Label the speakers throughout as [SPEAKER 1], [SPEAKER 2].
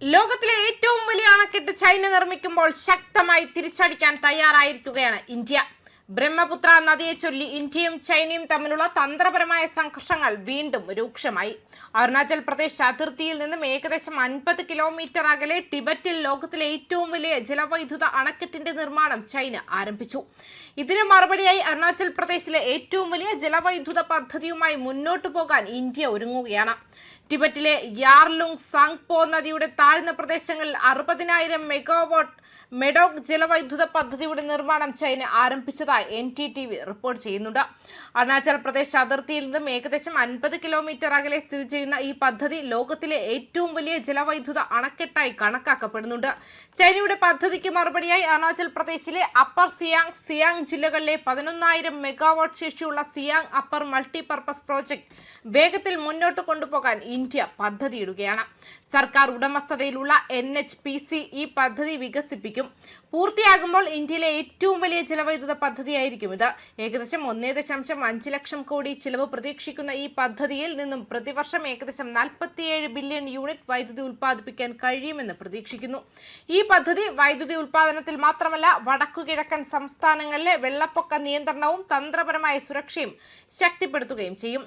[SPEAKER 1] ലോകത്തിലെ ഏറ്റവും വലിയ അണക്കെട്ട് ചൈന നിർമ്മിക്കുമ്പോൾ ശക്തമായി തിരിച്ചടിക്കാൻ തയ്യാറായിരിക്കുകയാണ് ഇന്ത്യ. ബ്രഹ്മപുത്ര നദിയെ ചൊല്ലി ഇന്ത്യയും ചൈനയും തമ്മിലുള്ള തന്ത്രപരമായ സംഘർഷങ്ങൾ വീണ്ടും രൂക്ഷമായി. അരുണാചൽ പ്രദേശ് അതിർത്തിയിൽ നിന്നും ഏകദേശം 50 കിലോമീറ്റർ അകലെ ടിബറ്റിൽ ലോകത്തിലെ ഏറ്റവും വലിയ ജലവൈദ്യുത അണക്കെട്ടിന്റെ നിർമ്മാണം ചൈന ആരംഭിച്ചു. ഇതിന് മറുപടിയായി അരുണാചൽ പ്രദേശിലെ ഏറ്റവും വലിയ ജലവൈദ്യുത പദ്ധതിയുമായി മുന്നോട്ടു പോകാൻ ഇന്ത്യ ഒരുങ്ങുകയാണ്. ടിബറ്റിലെ യാർലുങ് സാങ്പോ നദിയുടെ താഴ്ന്ന പ്രദേശങ്ങളിൽ 60,000 മെഗാവാട്ട് മെഡോക് ജലവൈദ്യുത പദ്ധതിയുടെ നിർമ്മാണം ചൈന ആരംഭിച്ചതായി NDTV റിപ്പോർട്ട് ചെയ്യുന്നുണ്ട്. അരുണാചൽ പ്രദേശ് അതിർത്തിയിൽ നിന്നും ഏകദേശം 50 കിലോമീറ്റർ അകലെ സ്ഥിതി ചെയ്യുന്ന ഈ പദ്ധതി ലോകത്തിലെ ഏറ്റവും വലിയ ജലവൈദ്യുത അണക്കെട്ടായി കണക്കാക്കപ്പെടുന്നുണ്ട്. ചൈനയുടെ പദ്ധതിക്ക് മറുപടിയായി അരുണാചൽ പ്രദേശിലെ അപ്പർ സിയാങ് ജില്ലകളിലെ 11,000 മെഗാവാട്ട് ശേഷിയുള്ള സിയാങ് അപ്പർ മൾട്ടിപർപ്പസ് പ്രോജക്ട് വേഗത്തിൽ മുന്നോട്ട് കൊണ്ടുപോകാൻ ഇന്ത്യ പദ്ധതിയിടുകയാണ്. സർക്കാർ ഉടമസ്ഥതയിലുള്ള NHPC ഈ പദ്ധതി വികസിപ്പിക്കും. പൂർത്തിയാകുമ്പോൾ ഇന്ത്യയിലെ ഏറ്റവും വലിയ ജലവൈദ്യുത പദ്ധതിയായിരിക്കും ഇത്. ഏകദേശം 1.5 ലക്ഷം കോടി ചിലവ് പ്രതീക്ഷിക്കുന്ന ഈ പദ്ധതിയിൽ നിന്നും പ്രതിവർഷം ഏകദേശം 47 ബില്യൺ യൂണിറ്റ് വൈദ്യുതി ഉൽപ്പാദിപ്പിക്കാൻ കഴിയുമെന്ന് പ്രതീക്ഷിക്കുന്നു. ഈ പദ്ധതി വൈദ്യുതി ഉൽപ്പാദനത്തിൽ മാത്രമല്ല വടക്കുകിഴക്കൻ സംസ്ഥാനങ്ങളിലെ വെള്ളപ്പൊക്ക നിയന്ത്രണവും തന്ത്രപരമായ സുരക്ഷയും ശക്തിപ്പെടുത്തുകയും ചെയ്യും.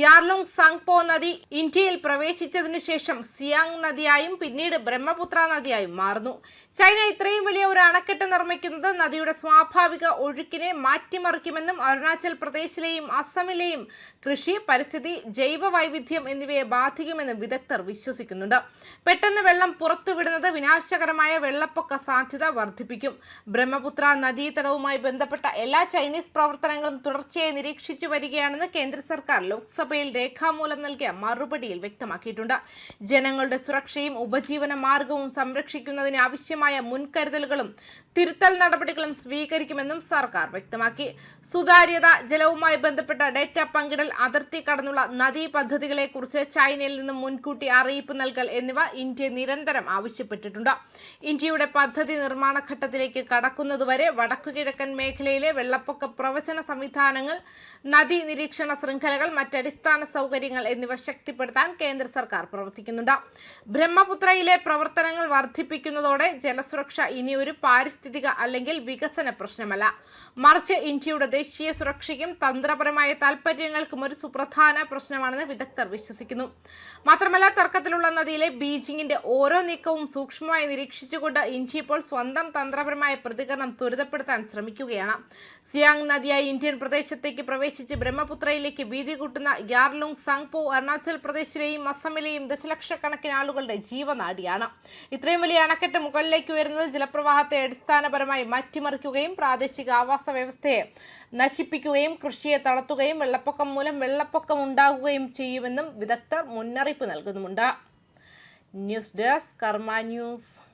[SPEAKER 1] യാർലുങ് സാങ്പോ നദി ഇന്ത്യയിൽ പ്രവേശിച്ചതിനു ശേഷം സിയാങ് നദിയായും പിന്നീട് ബ്രഹ്മപുത്ര നദിയായും മാറുന്നു. ചൈന ഇത്രയും വലിയ ഒരു അണക്കെട്ട് നിർമ്മിക്കുന്നത് നദിയുടെ സ്വാഭാവിക ഒഴുക്കിനെ മാറ്റിമറിക്കുമെന്നും അരുണാചൽ പ്രദേശിലെയും അസമിലെയും കൃഷി, പരിസ്ഥിതി, ജൈവ വൈവിധ്യം എന്നിവയെ ബാധിക്കുമെന്നും വിദഗ്ധർ വിശ്വസിക്കുന്നുണ്ട്. പെട്ടെന്ന് വെള്ളം പുറത്തുവിടുന്നത് വിനാശകരമായ വെള്ളപ്പൊക്ക സാധ്യത വർദ്ധിപ്പിക്കും. ബ്രഹ്മപുത്ര നദീതടവുമായി ബന്ധപ്പെട്ട എല്ലാ ചൈനീസ് പ്രവർത്തനങ്ങളും തുടർച്ചയായി നിരീക്ഷിച്ചു വരികയാണെന്ന് കേന്ദ്ര സർക്കാർ ലോക്സഭയിൽ രേഖാമൂലം നൽകിയ മറുപടിയിൽ വ്യക്തമാക്കിയിട്ടുണ്ട്. ജനങ്ങളുടെ സുരക്ഷയും ഉപജീവന മാർഗവും സംരക്ഷിക്കുന്നതിന് ആവശ്യമായ മുൻകരുതലുകളും തിരുത്തൽ നടപടികളും സ്വീകരിക്കുമെന്നും സർക്കാർ വ്യക്തമാക്കി. സുതാര്യത, ജലവുമായി ബന്ധപ്പെട്ട ഡേറ്റ പങ്കിടൽ, അതിർത്തി കടന്നുള്ള നദീ പദ്ധതികളെ കുറിച്ച് ചൈനയിൽ നിന്നും മുൻകൂട്ടി അറിയിപ്പ് നൽകൽ എന്നിവ ഇന്ത്യ നിരന്തരം ആവശ്യപ്പെട്ടിട്ടുണ്ട്. ഇന്ത്യയുടെ പദ്ധതി നിർമ്മാണ ഘട്ടത്തിലേക്ക് കടക്കുന്നതുവരെ വടക്കുകിഴക്കൻ മേഖലയിലെ വെള്ളപ്പൊക്ക പ്രവചന സംവിധാനങ്ങൾ, നദീ നിരീക്ഷണ ശൃംഖലകൾ, മറ്റടിസ്ഥാന സൗകര്യങ്ങൾ എന്നിവ ശക്തിപ്പെടുത്താൻ കേന്ദ്ര സർക്കാർ പ്രവർത്തിക്കുന്നുണ്ട്. ബ്രഹ്മപുത്രയിലെ പ്രവർത്തനങ്ങൾ വർദ്ധിപ്പിക്കുന്നതോടെ ജലസുരക്ഷ ഇനി ഒരു പാരിസ്ഥിതിക അല്ലെങ്കിൽ വികസന പ്രശ്നമല്ല, മറിച്ച് ഇന്ത്യയുടെ ദേശീയ സുരക്ഷയ്ക്കും തന്ത്രപരമായ താൽപര്യങ്ങൾക്കും ഒരു സുപ്രധാന പ്രശ്നമാണെന്ന് വിദഗ്ധർ വിശ്വസിക്കുന്നു. മാത്രമല്ല, തർക്കത്തിലുള്ള നദിയിലെ ബീജിംഗിന്റെ ഓരോ നീക്കവും സൂക്ഷ്മമായി നിരീക്ഷിച്ചുകൊണ്ട് ഇന്ത്യ ഇപ്പോൾ സ്വന്തം തന്ത്രപരമായ പ്രതികരണം ത്വരിതപ്പെടുത്താൻ ശ്രമിക്കുകയാണ്. സിയാങ് നദിയായി ഇന്ത്യൻ പ്രദേശത്തേക്ക് പ്രവേശിച്ച് ബ്രഹ്മപുത്രയിലേക്ക് വീതി കൂട്ടുന്ന യാർലുങ് സാങ്പോ അരുണാചൽ പ്രദേശിലെയും അസമിലെയും ദശലക്ഷക്കണക്കിന് ആളുകളുടെ ജീവനാഡിയാണ്. ഇത്രയും വലിയ അണക്കെട്ട് മുകളിലേക്ക് ഉയരുന്നത് ജലപ്രവാഹത്തെ അടിസ്ഥാനപരമായി മാറ്റിമറിക്കുകയും പ്രാദേശിക ആവാസ വ്യവസ്ഥയെ നശിപ്പിക്കുകയും കൃഷിയെ തളർത്തുകയും വെള്ളപ്പൊക്കം മൂലം വെള്ളപ്പൊക്കം ഉണ്ടാകുകയും ചെയ്യുമെന്നും വിദഗ്ധർ മുന്നറിയിപ്പ് നൽകുന്നുമുണ്ട്. ന്യൂസ് ഡെസ്ക് കർമ്മ ന്യൂസ്.